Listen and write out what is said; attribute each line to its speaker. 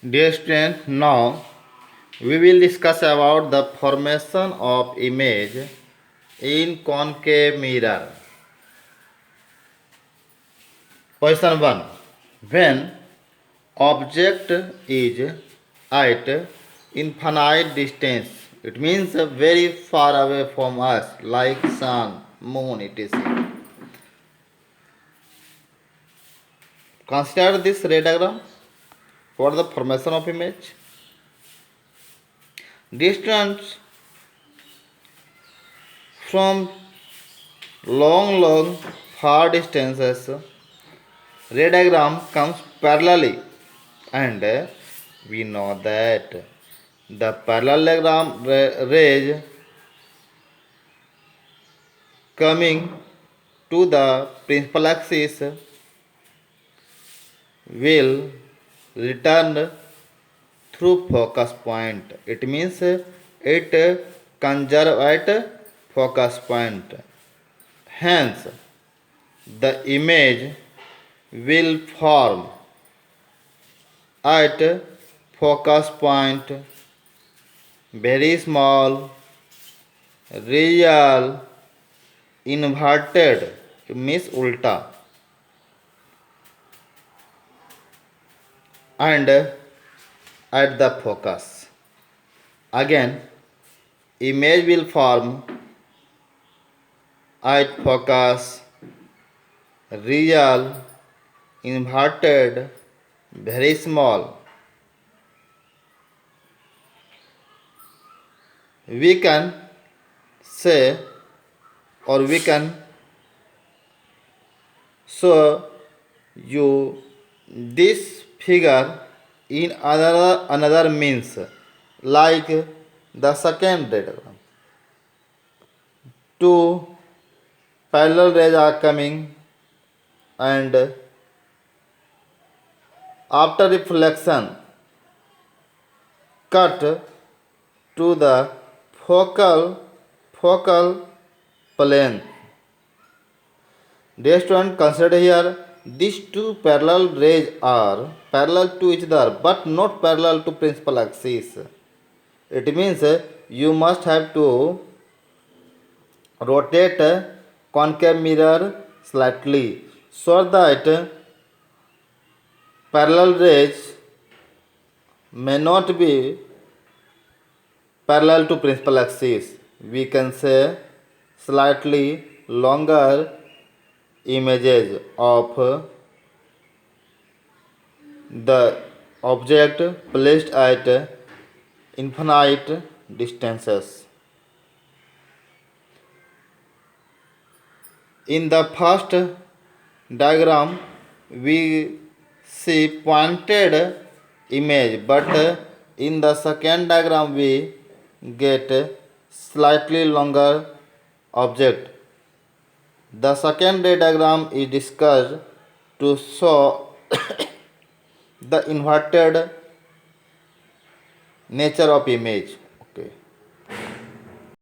Speaker 1: Dear student, now we will discuss about the formation of image in concave mirror. Question 1. When object is at infinite distance, it means very far away from us, like sun, moon, etc. Consider this ray diagram for the formation of image. Distance from long far distances, ray diagram comes parallelly, and we know that the parallelogram rays coming to the principal axis will return through focus point. It means it conserve at focus point. Hence, the image will form at focus point very small, real, inverted, means ulta, and at the focus. Again, image will form at focus, real, inverted, very small. We can say, or we can show you this figure in another means, like the second diagram. Two parallel rays are coming, and after reflection cut to the focal plane. Dear student, consider here these two parallel rays are parallel to each other but not parallel to principal axis. It means you must have to rotate concave mirror slightly so that parallel rays may not be parallel to principal axis. We can say slightly longer images of the object placed at infinite distances. In the first diagram, we see pointed image, but in the second diagram, we get slightly longer object. The second ray diagram is discussed to show the inverted nature of image.